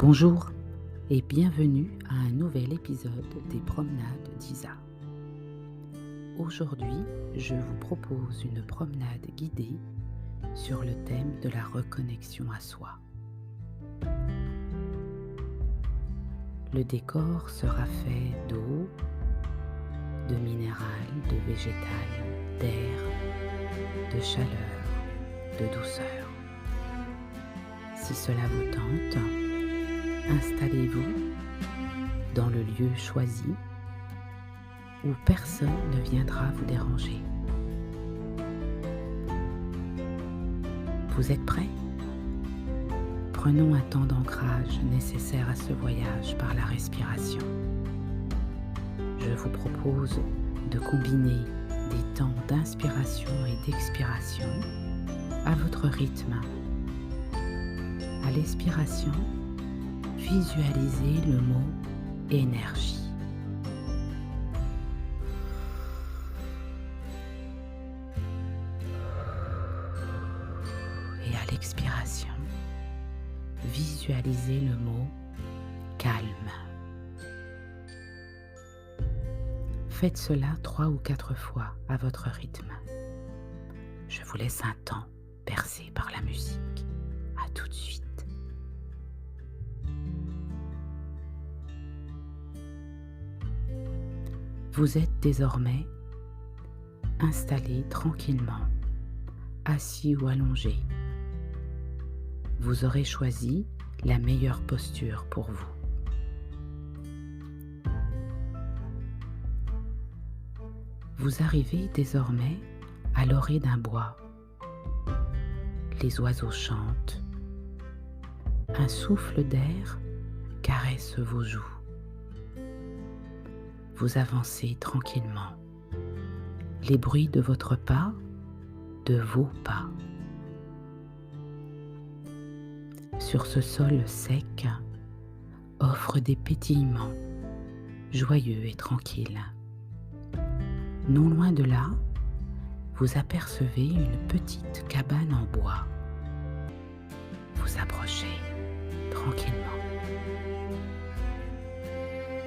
Bonjour et bienvenue à un nouvel épisode des Promenades d'Isa. Aujourd'hui, je vous propose une promenade guidée sur le thème de la reconnexion à soi. Le décor sera fait d'eau, de minéral, de végétal, d'air, de chaleur, de douceur. Si cela vous tente, installez-vous dans le lieu choisi où personne ne viendra vous déranger. Vous êtes prêts ? Prenons un temps d'ancrage nécessaire à ce voyage par la respiration. Je vous propose de combiner des temps d'inspiration et d'expiration à votre rythme. À l'expiration, visualisez le mot énergie. Et à l'expiration, visualisez le mot calme. Faites cela 3 ou 4 fois à votre rythme. Je vous laisse un temps bercé par la musique. À tout de suite. Vous êtes désormais installé tranquillement, assis ou allongé. Vous aurez choisi la meilleure posture pour vous. Vous arrivez désormais à l'orée d'un bois. Les oiseaux chantent. Un souffle d'air caresse vos joues. Vous avancez tranquillement. Les bruits de votre pas, de vos pas. Sur ce sol sec, offre des pétillements, joyeux et tranquilles. Non loin de là, vous apercevez une petite cabane en bois. Vous approchez tranquillement.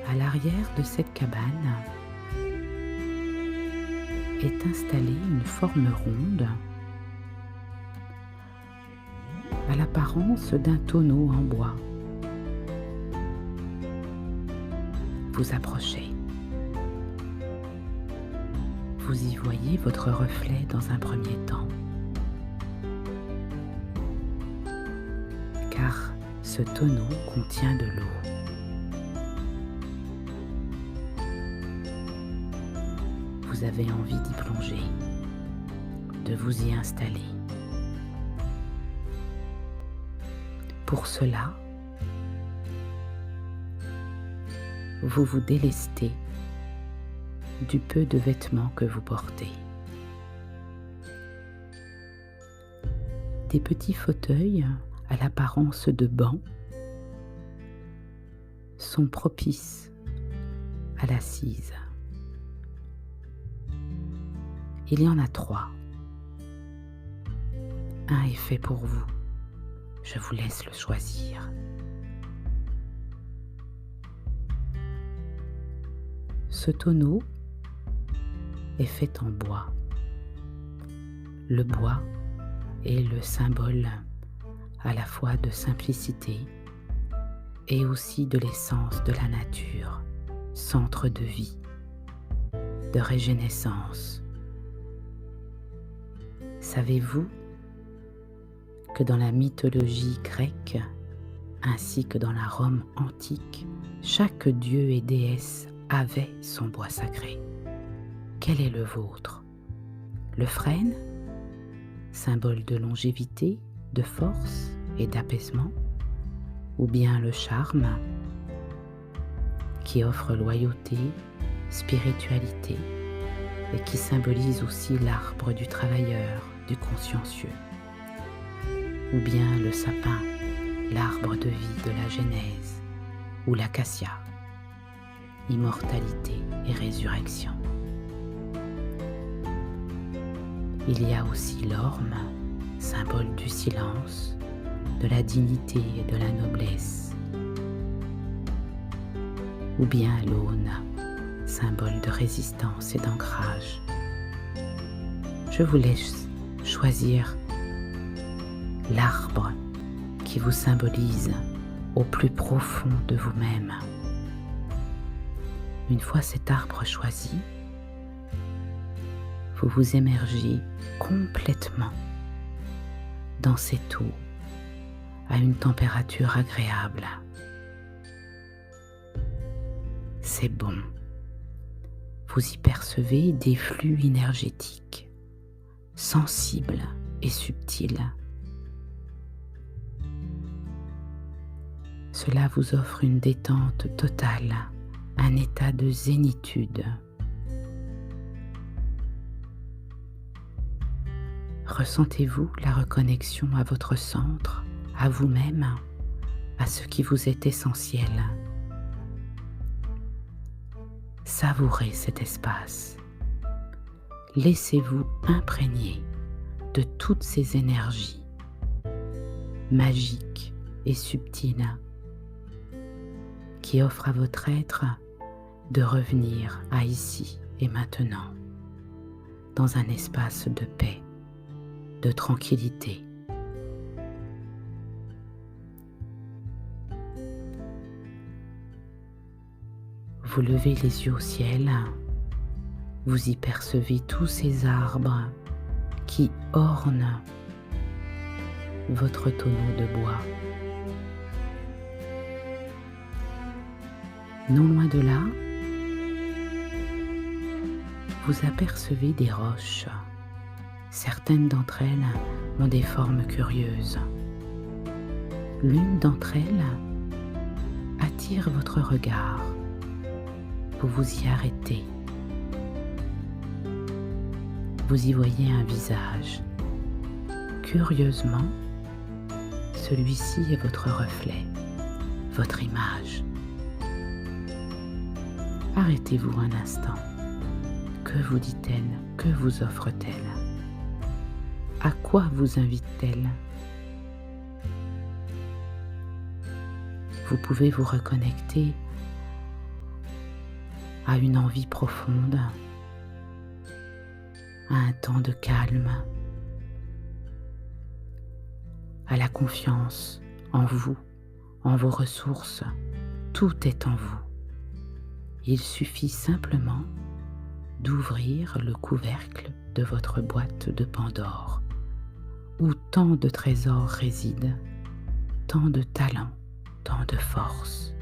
À l'arrière de cette cabane est installée une forme ronde à l'apparence d'un tonneau en bois. Vous approchez. Vous y voyez votre reflet dans un premier temps, car ce tonneau contient de l'eau. Vous avez envie d'y plonger, de vous y installer. Pour cela, vous vous délestez du peu de vêtements que vous portez. Des petits fauteuils à l'apparence de bancs sont propices à l'assise. Il y en a 3. Un est fait pour vous. Je vous laisse le choisir. Ce tonneau est fait en bois. Le bois est le symbole à la fois de simplicité et aussi de l'essence de la nature, centre de vie, de régénérescence. Savez-vous que dans la mythologie grecque, ainsi que dans la Rome antique, chaque dieu et déesse avait son bois sacré? Quel est le vôtre? Le frêne, symbole de longévité, de force et d'apaisement, ou bien le charme, qui offre loyauté, spiritualité, et qui symbolise aussi l'arbre du travailleur, du consciencieux, ou bien le sapin, l'arbre de vie de la Genèse, ou l'acacia, immortalité et résurrection. Il y a aussi l'orme, symbole du silence, de la dignité et de la noblesse, ou bien l'aune, symbole de résistance et d'ancrage. Je vous laisse choisir l'arbre qui vous symbolise au plus profond de vous-même. Une fois cet arbre choisi, vous vous émergez complètement dans cette eau à une température agréable. C'est bon. Vous y percevez des flux énergétiques, sensibles et subtils. Cela vous offre une détente totale, un état de zénitude. Ressentez-vous la reconnexion à votre centre, à vous-même, à ce qui vous est essentiel. Savourez cet espace. Laissez-vous imprégner de toutes ces énergies magiques et subtiles qui offrent à votre être de revenir à ici et maintenant, dans un espace de paix, de tranquillité. Vous levez les yeux au ciel, vous y percevez tous ces arbres qui ornent votre tonneau de bois. Non loin de là, vous apercevez des roches. Certaines d'entre elles ont des formes curieuses. L'une d'entre elles attire votre regard. Vous vous y arrêtez. Vous y voyez un visage. Curieusement, celui-ci est votre reflet, votre image. Arrêtez-vous un instant. Que vous dit-elle? Que vous offre-t-elle? À quoi vous invite-t-elle? Vous pouvez vous reconnecter à une envie profonde, à un temps de calme, à la confiance en vous, en vos ressources. Tout est en vous. Il suffit simplement d'ouvrir le couvercle de votre boîte de Pandore, où tant de trésors résident, tant de talents, tant de force.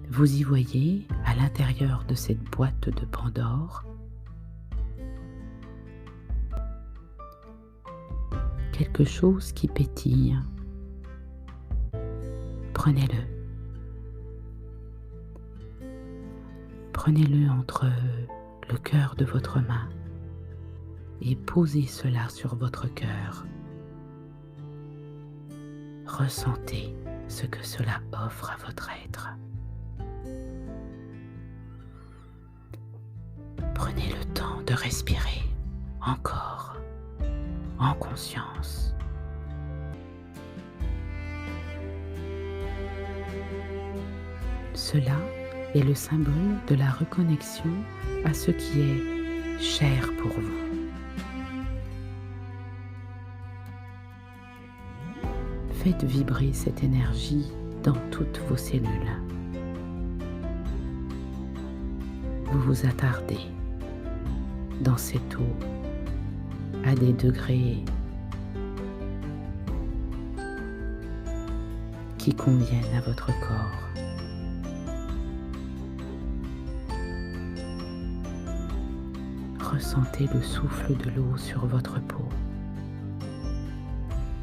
Vous y voyez, à l'intérieur de cette boîte de Pandore, quelque chose qui pétille. Prenez-le. Prenez-le entre le cœur de votre main et posez cela sur votre cœur. Ressentez ce que cela offre à votre être. Prenez le temps de respirer encore en conscience. Cela est le symbole de la reconnexion à ce qui est cher pour vous. Faites vibrer cette énergie dans toutes vos cellules. Vous vous attardez dans cette eau à des degrés qui conviennent à votre corps. Ressentez le souffle de l'eau sur votre peau,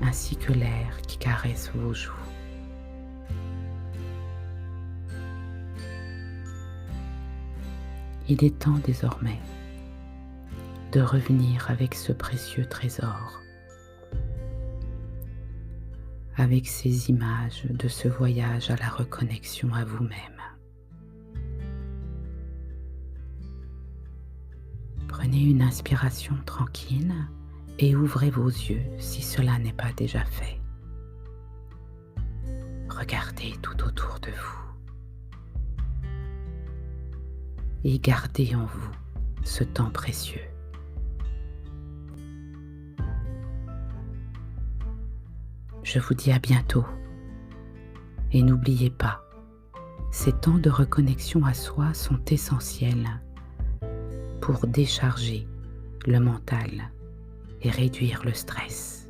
ainsi que l'air qui caresse vos joues. Il est temps désormais de revenir avec ce précieux trésor, avec ces images de ce voyage à la reconnexion à vous-même. Prenez une inspiration tranquille et ouvrez vos yeux si cela n'est pas déjà fait. Regardez tout autour de vous et gardez en vous ce temps précieux. Je vous dis à bientôt et n'oubliez pas, ces temps de reconnexion à soi sont essentiels pour décharger le mental et réduire le stress.